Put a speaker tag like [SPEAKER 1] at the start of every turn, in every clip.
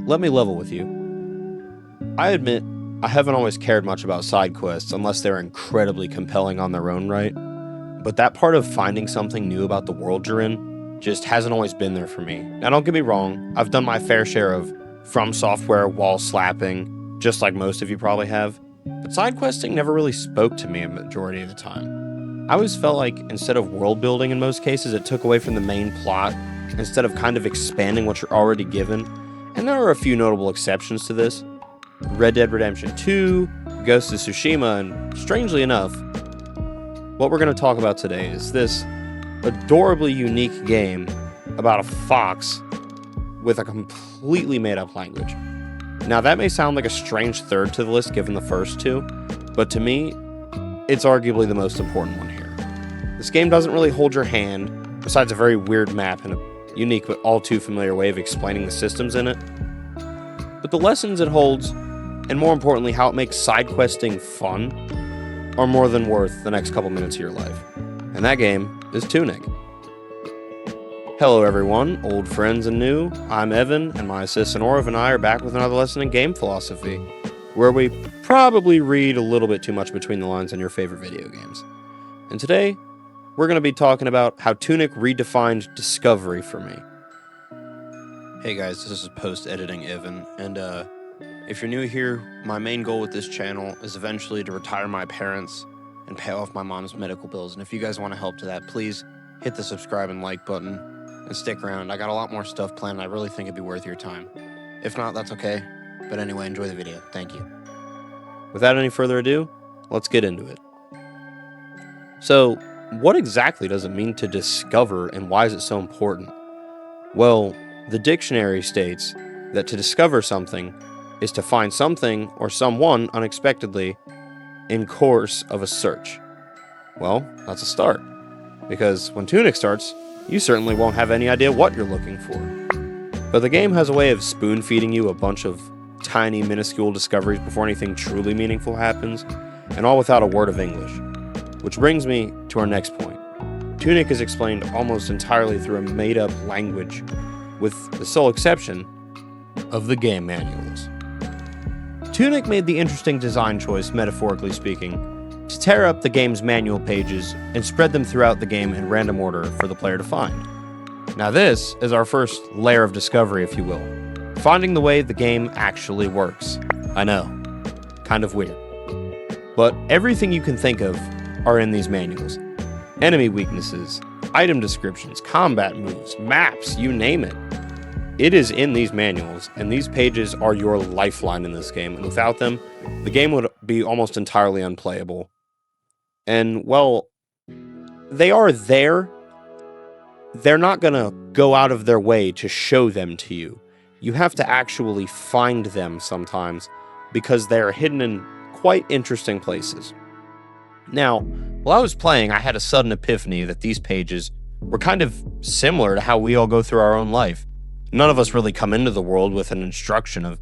[SPEAKER 1] let me level with you. I admit, I haven't always cared much about side quests unless they're incredibly compelling on their own right, but that part of finding something new about the world you're in just hasn't always been there for me. Now don't get me wrong, I've done my fair share of From Software wall slapping, just like most of you probably have, but side questing never really spoke to me a majority of the time. I always felt like instead of world building in most cases, it took away from the main plot instead of kind of expanding what you're already given, and there are a few notable exceptions to this. Red Dead Redemption 2, Ghost of Tsushima, and strangely enough, what we're going to talk about today is this adorably unique game about a fox with a completely made-up language. Now that may sound like a strange third to the list given the first two, but to me, it's arguably the most important one here. This game doesn't really hold your hand, besides a very weird map and a unique but all too familiar way of explaining the systems in it. But the lessons it holds, and more importantly, how it makes side questing fun, are more than worth the next couple minutes of your life. And that game is Tunic. Hello everyone, old friends and new. I'm Evan, and my assistant Orav and I are back with another lesson in game philosophy, where we probably read a little bit too much between the lines on your favorite video games. And today, we're going to be talking about how Tunic redefined discovery for me. Hey guys, this is post-editing Evan, and if you're new here, my main goal with this channel is eventually to retire my parents and pay off my mom's medical bills. And if you guys want to help to that, please hit the subscribe and like button and stick around. I got a lot more stuff planned. I really think it'd be worth your time. If not, that's okay. But anyway, enjoy the video. Thank you. Without any further ado, let's get into it. So, what exactly does it mean to discover, and why is it so important? Well, the dictionary states that to discover something is to find something or someone unexpectedly in course of a search. Well, that's a start, because when Tunic starts, you certainly won't have any idea what you're looking for. But the game has a way of spoon-feeding you a bunch of tiny, minuscule discoveries before anything truly meaningful happens, and all without a word of English. Which brings me to our next point. Tunic is explained almost entirely through a made-up language, with the sole exception of the game manuals. Tunic made the interesting design choice, metaphorically speaking, to tear up the game's manual pages and spread them throughout the game in random order for the player to find. Now this is our first layer of discovery, if you will. Finding the way the game actually works. I know, kind of weird. But everything you can think of are in these manuals. Enemy weaknesses, item descriptions, combat moves, maps, you name it. It is in these manuals, and these pages are your lifeline in this game, and without them, the game would be almost entirely unplayable. And, well, they are there. They're not gonna go out of their way to show them to you. You have to actually find them sometimes, because they are hidden in quite interesting places. Now, while I was playing, I had a sudden epiphany that these pages were kind of similar to how we all go through our own life. None of us really come into the world with an instruction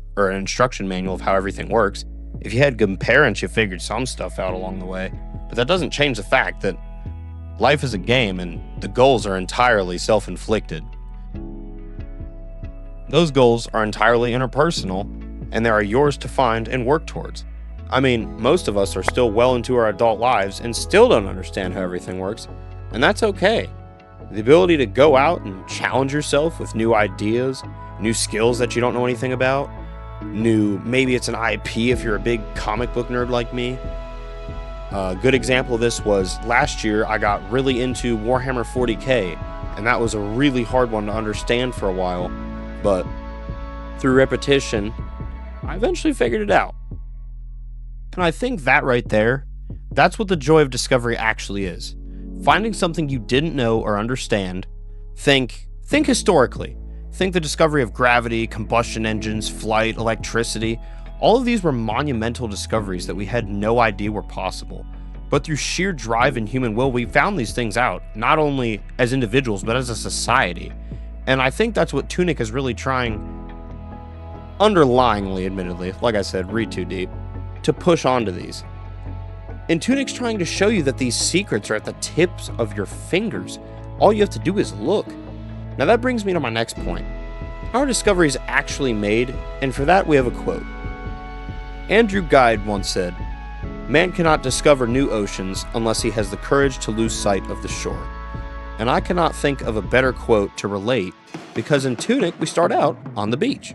[SPEAKER 1] manual of how everything works. If you had good parents, you figured some stuff out along the way, but that doesn't change the fact that life is a game and the goals are entirely self-inflicted. Those goals are entirely interpersonal, and they are yours to find and work towards. I mean, most of us are still well into our adult lives and still don't understand how everything works, and that's okay. The ability to go out and challenge yourself with new ideas, new skills that you don't know anything about, maybe it's an IP if you're a big comic book nerd like me. A good example of this was last year I got really into Warhammer 40k, and that was a really hard one to understand for a while, but through repetition, I eventually figured it out. And I think that right there, that's what the joy of discovery actually is. Finding something you didn't know or understand. Think historically. Think the discovery of gravity, combustion engines, flight, electricity. All of these were monumental discoveries that we had no idea were possible. But through sheer drive and human will, we found these things out, not only as individuals, but as a society. And I think that's what Tunic is really trying, underlyingly, admittedly, like I said, read too deep, to push onto these. And Tunic's trying to show you that these secrets are at the tips of your fingers. All you have to do is look. Now that brings me to my next point. our discoveries actually made, and for that we have a quote. Andrew Guide once said, "Man cannot discover new oceans unless he has the courage to lose sight of the shore." And I cannot think of a better quote to relate, because in Tunic we start out on the beach.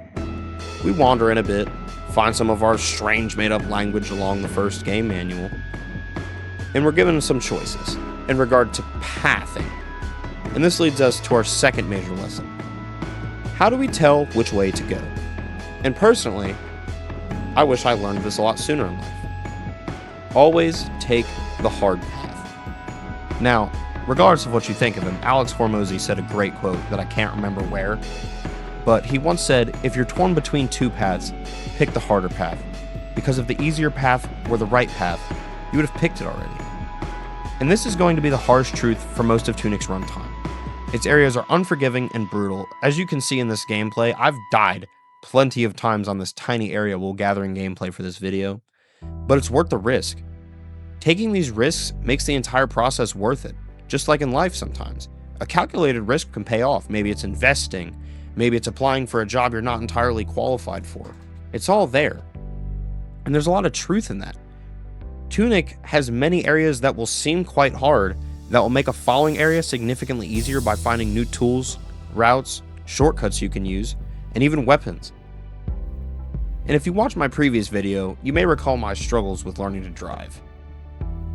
[SPEAKER 1] We wander in a bit, find some of our strange made-up language along the first game manual, and we're given some choices in regard to pathing. And this leads us to our second major lesson. How do we tell which way to go? And personally, I wish I learned this a lot sooner in life. Always take the hard path. Now, regardless of what you think of him, Alex Hormozy said a great quote that I can't remember where, but he once said, if you're torn between two paths, pick the harder path, because if the easier path were the right path, you would have picked it already. And this is going to be the harsh truth for most of Tunic's runtime. Its areas are unforgiving and brutal. As you can see in this gameplay, I've died plenty of times on this tiny area while gathering gameplay for this video, but it's worth the risk. Taking these risks makes the entire process worth it, just like in life sometimes. A calculated risk can pay off. Maybe it's investing, maybe it's applying for a job you're not entirely qualified for. It's all there. And there's a lot of truth in that. Tunic has many areas that will seem quite hard that will make a following area significantly easier by finding new tools, routes, shortcuts you can use, and even weapons. And if you watched my previous video, you may recall my struggles with learning to drive,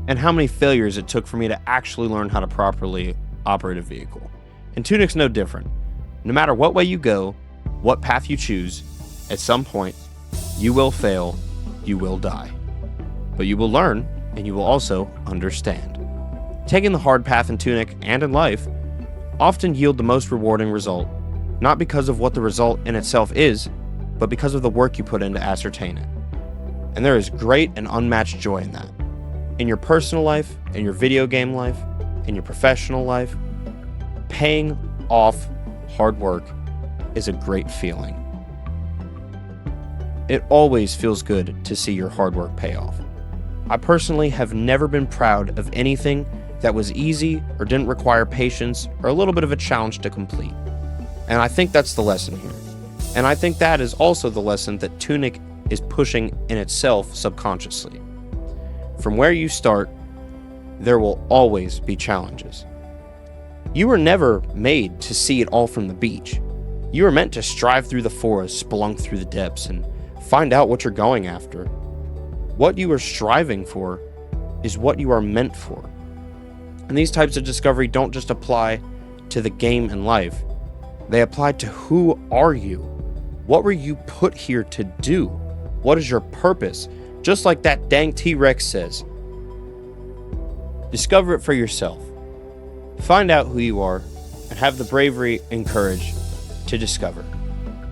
[SPEAKER 1] and how many failures it took for me to actually learn how to properly operate a vehicle. And Tunic's no different. No matter what way you go, what path you choose, at some point, you will fail, you will die. But you will learn, and you will also understand. Taking the hard path in Tunic and in life often yield the most rewarding result, not because of what the result in itself is, but because of the work you put in to ascertain it. And there is great and unmatched joy in that. In your personal life, in your video game life, in your professional life, paying off hard work is a great feeling. It always feels good to see your hard work pay off. I personally have never been proud of anything that was easy or didn't require patience or a little bit of a challenge to complete. And I think that's the lesson here. And I think that is also the lesson that Tunic is pushing in itself subconsciously. From where you start, there will always be challenges. You were never made to see it all from the beach. You were meant to strive through the forest, spelunk through the depths, and find out what you're going after. What you are striving for is what you are meant for. And these types of discovery don't just apply to the game and life. They apply to who are you? What were you put here to do? What is your purpose? Just like that dang T-Rex says. Discover it for yourself. Find out who you are and have the bravery and courage to discover.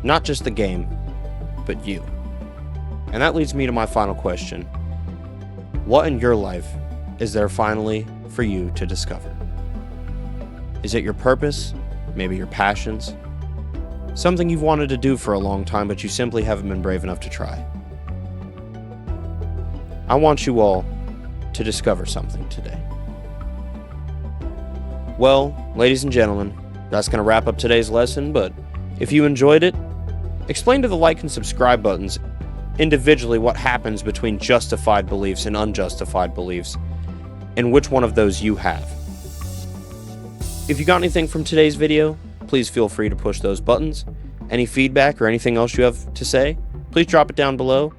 [SPEAKER 1] Not just the game, but you. And that leads me to my final question. What in your life is there finally for you to discover? Is it your purpose? Maybe your passions? Something you've wanted to do for a long time, but you simply haven't been brave enough to try? I want you all to discover something today. Well, ladies and gentlemen, that's going to wrap up today's lesson, but if you enjoyed it, explain to the like and subscribe buttons individually what happens between justified beliefs and unjustified beliefs, and which one of those you have. If you got anything from today's video, please feel free to push those buttons. Any feedback or anything else you have to say, please drop it down below.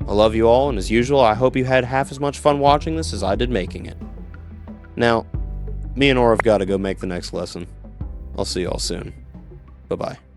[SPEAKER 1] I love you all, and as usual, I hope you had half as much fun watching this as I did making it. Now, me and Aura have got to go make the next lesson. I'll see you all soon. Bye-bye.